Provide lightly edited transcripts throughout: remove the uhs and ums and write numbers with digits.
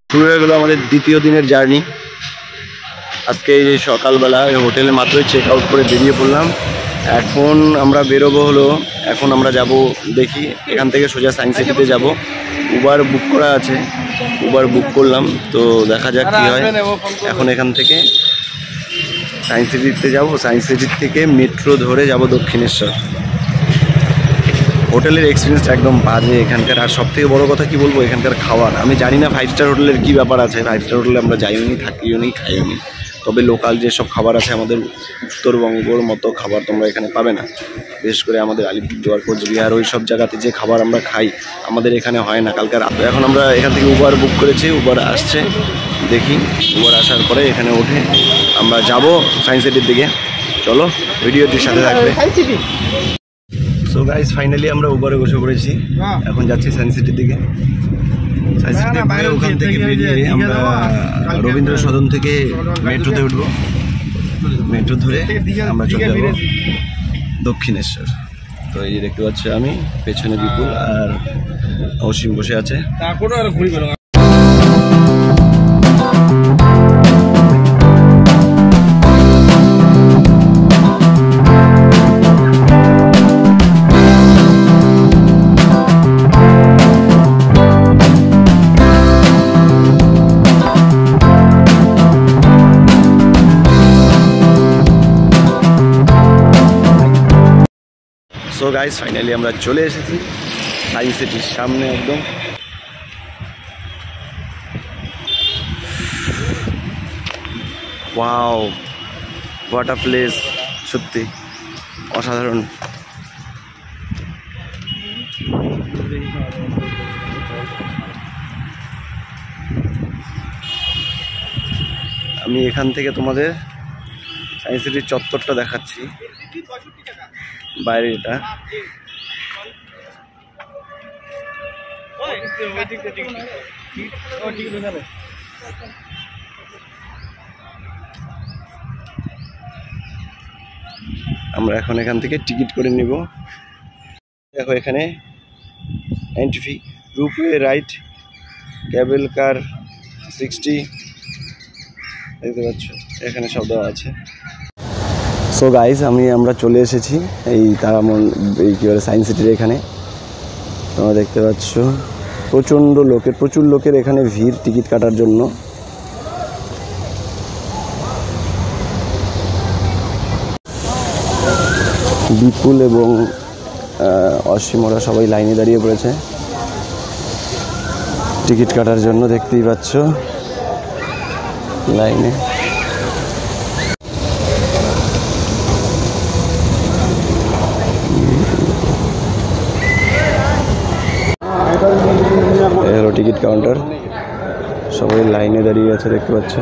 শুরু হয়ে গেল আমাদের দ্বিতীয় দিনের জার্নি। আজকে এই সকালবেলা হোটেলে মাত্রই চেক আউট করে বেরিয়ে পড়লাম। এখন আমরা বেরোবো হলো, এখন আমরা যাব দেখি এখান থেকে সোজা সায়েন্স সিটিতে যাব। উবার বুক করা আছে, উবার বুক করলাম, তো দেখা যাক কী হয়। এখন এখান থেকে সায়েন্স সিটিতে যাব, সায়েন্স সিটির থেকে মেট্রো ধরে যাব দক্ষিণেশ্বর। হোটেলের এক্সপিরিয়েন্সটা একদম বাজে এখানকার। আর সব থেকে বড়ো কথা কি বলবো, এখানকার খাবার আমি জানি না 5 স্টার হোটেলের কী ব্যাপার আছে। 5 স্টার হোটেলে আমরা যাইও নি, থাকিও নি, খাইও নি। তবে লোকাল যেসব খাবার আছে আমাদের উত্তরবঙ্গর মতো খাবার তোমরা এখানে পাবে না। বিশেষ করে আমাদের আলিপুরদুয়ার, কোচবিহার ওই সব জায়গাতে যে খাবার আমরা খাই আমাদের এখানে হয় না। কালকে রাত এখন আমরা এখান থেকে উবার বুক করেছি, উবার আসছে, দেখি উবার আসার পরে এখানে উঠে আমরা যাব সায়েন্স সিটির দিকে। চলো ভিডিওটির সাথে থাকবে। সো গাইস, ফাইনালি আমরা উবারে বসে পড়েছি, এখন যাচ্ছি সায়েন্স সিটির দিকে। সায়েন্স সিটি থেকে ওখান থেকে বেরিয়ে আমরা রবীন্দ্র সদন থেকে মেট্রোতে উঠবো, মেট্রো ধরে আমরা চলে যাবো দক্ষিণেশ্বর। তো এই যে দেখতে পাচ্ছি আমি, পেছনে বিপুল আর অসীম বসে আছে। সো গাইস, ফাইনালি আমরা চলে এসেছি সায়েন্স সিটির সামনে একদম। ওয়াও, হোয়াট আ প্লেস, সত্যি অসাধারণ। আমি এখান থেকে তোমাদের সায়েন্স সিটির চত্বরটা দেখাচ্ছি, বাইরে এটা। আমরা এখন এখান থেকে টিকিট করে নিব। দেখো এখানে এন্ট্রি ফি, রূপওয়ে রাইড, কেবল কার 60, দেখতে পাচ্ছ এখানে সব দেওয়া আছে। সো গাইজ, আমরা চলে এসেছি এই তারামন, এই কী বলে সায়েন্স সিটির এখানে। তোমরা দেখতে পাচ্ছ প্রচুর লোকের এখানে ভিড় টিকিট কাটার জন্য। বিপুল এবং অসীম ওরা সবাই লাইনে দাঁড়িয়ে পড়েছে টিকিট কাটার জন্য, দেখতেই পাচ্ছ লাইনে। হলো টিকিট কাউন্টার, সবাই লাইনে দাঁড়িয়ে আছে দেখতে পাচ্ছ।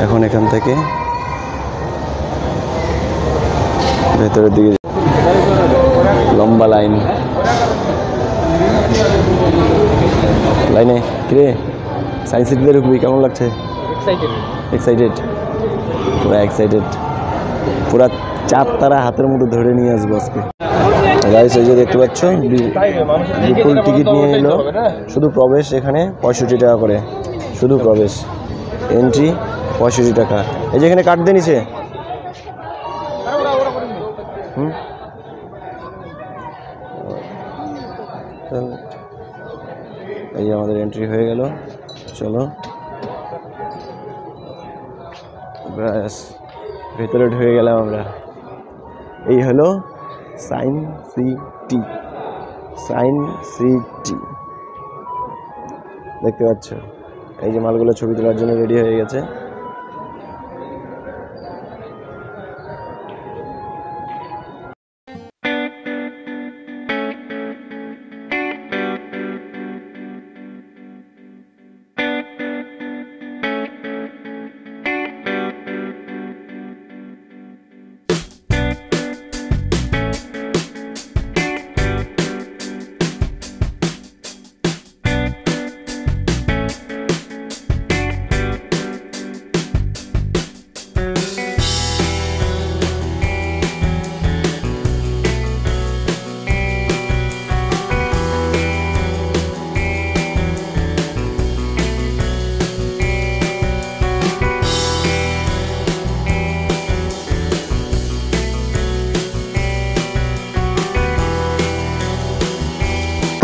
এখন এখান থেকে ভেতরের দিকে লম্বা লাইনে কিরে সায়েন্স সিটিতে ঢুকবি, কেমন লাগছে? এক্সাইটেড, পুরা এক্সাইটেড, পুরা 4 তারা হাতের মধ্যে ধরে নিয়ে আসবো আজকে। গাইস, এই যে দেখতে পাচ্ছ বিপুল টিকিট নিয়ে নিল। শুধু প্রবেশ এখানে 65 টাকা করে, শুধু প্রবেশ, এন্ট্রি 65 টাকা। এই যে এখানে কাটতে নিছে। এই যে আমাদের এন্ট্রি হয়ে গেল। চলো ব্যাস, ভেতরে ঢুকে গেলাম আমরা। এই হলো সায়েন্স সিটি, সায়েন্স সিটি দেখতে পাচ্ছ। এই যে মালগুলো ছবি তোলার জন্য রেডি হয়ে গেছে।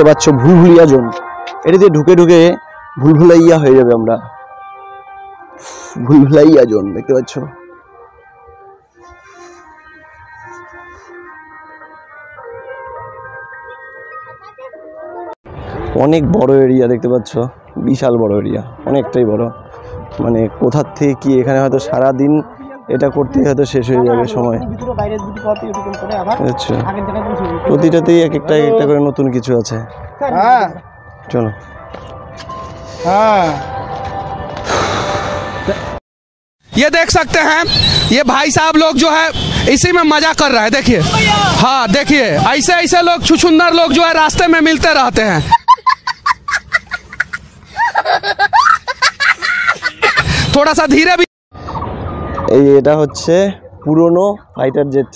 দেখতে পাচ্ছ ভুলভুলিয়া জোন, এটাতে ঢুকে ঢুকে ভুলভুলাইয়া হয়ে যাবে আমরা। ভুলভুলাইয়া জোন দেখতে পাচ্ছ। অনেক বড় এরিয়া দেখতে পাচ্ছ, বিশাল বড় এরিয়া, অনেকটাই বড়। মানে কোথার থেকে কি এখানে হয়তো সারা দিন এটা করতে হয়তো শেষ হয়ে যাবে সময়। আচ্ছা, প্রতিটাতেই এক একটা করে নতুন কিছু আছে। চলো। ये देख सकते हैं, ये भाई साहब लोग जो है इसी में मजा कर रहा है। देखिए, हाँ देखिए, ऐसे ऐसे लोग छुछुंदर लोग जो है रास्ते में मिलते रहते हैं। थोड़ा सा धीरे भी। এই এটা হচ্ছে পুরনো ফাইটার জেট,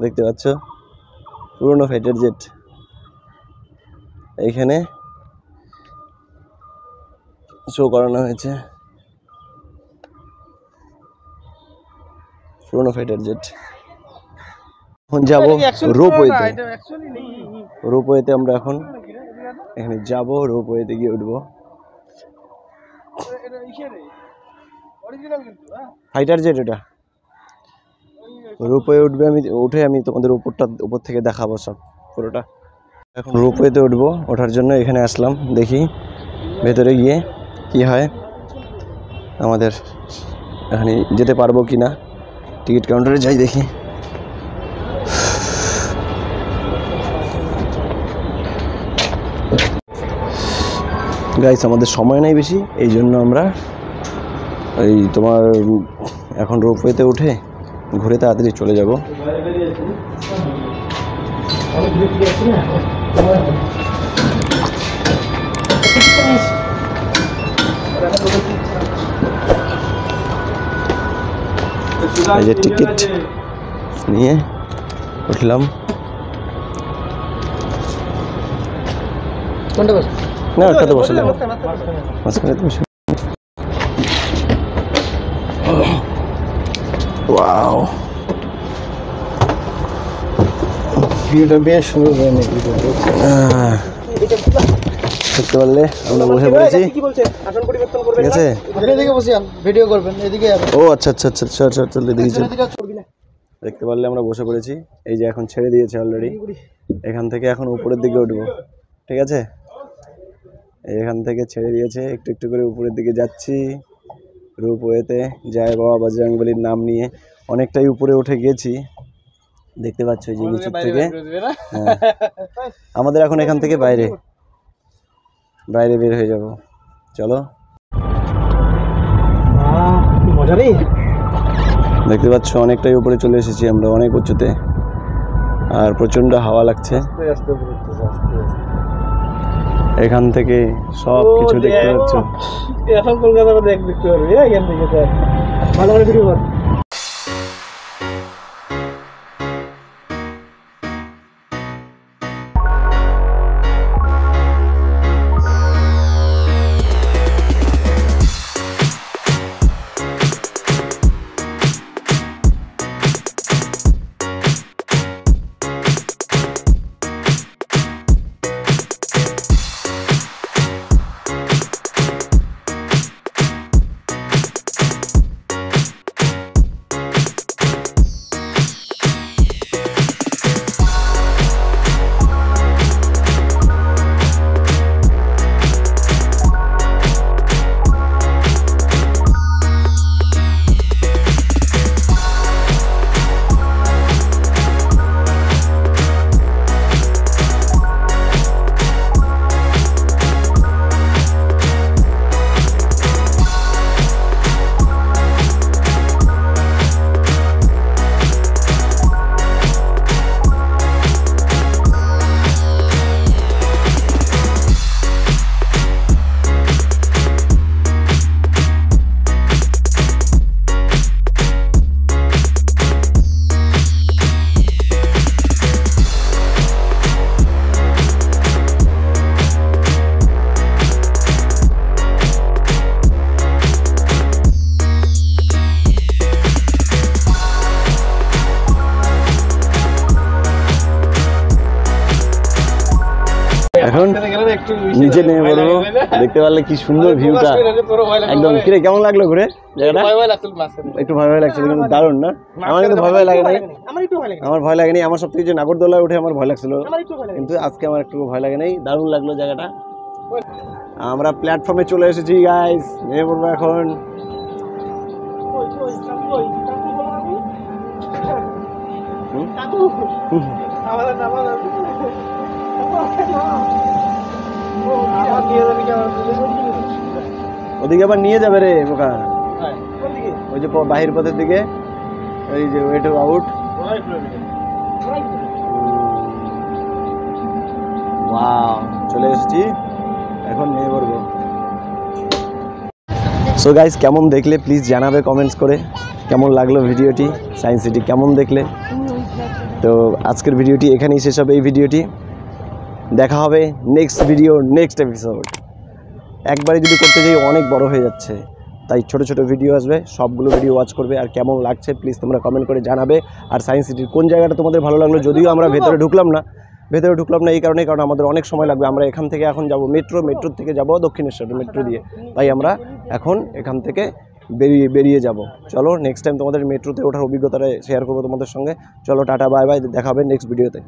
দেখতে পাচ্ছ, পুরনো ফাইটার জেট। এইখানে শো করানো হয়েছে পুরনো ফাইটার জেট। এখন যাবো রোপওয়েতে। রোপওয়েতে আমরা এখন এখানে যাবো, রোপওয়েতে গিয়ে উঠবো। ফাইটার জেট এটা, রোপওয়ে উঠবে। আমি তোমাদের উপর থেকে দেখাবো সব পুরোটা। এখন রোপওয়েতে উঠবো, ওঠার জন্য এখানে আসলাম। দেখি ভেতরে গিয়ে কি হয়, আমাদের এখানে যেতে পারবো কি না। টিকিট কাউন্টারে যাই দেখি। গাইস, আমাদের সময় নাই বেশি, এই জন্য আমরা তোমার এখন রোপওয়েতে উঠে ঘুরে তাড়াতাড়ি চলে যাব। এই যে টিকিট নিয়ে উঠলাম। না, ওটাতে বসে যাবো, মাঝখানে বসে। ওয়াও, ভিউটা বেশ সুন্দর। দেখতে পারলে আমরা বসে পড়েছি, ঠিক আছে। ও আচ্ছা আচ্ছা আচ্ছা, চল এদিকে চল। দেখতে পারলে আমরা বসে পড়েছি। এই যে এখন ছেড়ে দিয়েছে অলরেডি। এখান থেকে এখন উপরের দিকে উঠবো, ঠিক আছে। এখান থেকে ছেড়ে দিয়েছে, একটু একটু করে উপরের দিকে যাচ্ছি রোপওয়েতে। জয় বাবা বজরংবলীর নাম নিয়ে অনেকটাই উপরে উঠে গেছি, দেখতে পাচ্ছ এই যে নিচের থেকে। হ্যাঁ, আমাদের এখন এখান থেকে বাইরে বের হয়ে যাব। চলো, দেখতে পাচ্ছ অনেকটাই উপরে চলে এসেছি আমরা, অনেক উঁচুতে, আর প্রচন্ড হাওয়া লাগছে। এখান থেকে সব কিছু দেখতে পাচ্ছ। এখন কলকাতা দেখতে পারবি এখান থেকে, ভালো করে ভিডিও কর। এখন নিচে নেমে পড়বো। দেখতে পারলে কি সুন্দর ভিউটা একদম। কিরে কেমন লাগলো ঘুরে জায়গাটা? একটু ভয় ভয় লাগছিল কিন্তু দারুণ না? আমার কিন্তু ভয় ভয় লাগে নাই, আমার ভয় লাগে নাই। আমার সব থেকে যে নাগরদোলায় উঠে আমার ভয় লাগছিল, কিন্তু আজকে আমার একটু ভয় লাগে নাই। দারুণ লাগলো জায়গাটা। আমরা প্ল্যাটফর্মে চলে এসেছি গাইস, নেমে পড়বো এখন। ওদিকে আবার নিয়ে যাবে রে বোকা, ওই যে বাহির পথের দিকে, ওই যে ওয়েট আউট। ওয়াও, চলে এসেছি এখন, নিয়ে পড়বো। সো গাইস, কেমন দেখলে প্লিজ জানাবে কমেন্টস করে, কেমন লাগলো ভিডিওটি, সায়েন্স সিটি কেমন দেখলে। তো আজকের ভিডিওটি এখানেই শেষ হবে। এই ভিডিওটি দেখা হবে নেক্সট ভিডিও, নেক্সট এপিসোড। একবারে যদি করতে যাই অনেক বড় হয়ে যাচ্ছে, তাই ছোট ছোট ভিডিও আসবে, সবগুলো ভিডিও ওয়াচ করবে। আর কেমন লাগছে প্লিজ তোমরা কমেন্ট করে জানাবে। আর সায়েন্স সিটির কোন জায়গাটা তোমাদের ভালো লাগলো, যদিও আমরা ভেতরে ঢুকলাম না এই কারণে, কারণ আমাদের অনেক সময় লাগবে। আমরা এখান থেকে এখন যাব মেট্রোর থেকে যাব দক্ষিণেশ্বর মেট্রো দিয়ে, তাই আমরা এখন এখান থেকে বেরিয়ে যাব। চলো নেক্সট টাইম তোমাদের মেট্রোতে ওঠার অভিজ্ঞতাটা শেয়ার করবো তোমাদের সঙ্গে। চলো টাটা বাই বাই, দেখা হবে নেক্সট ভিডিওতে।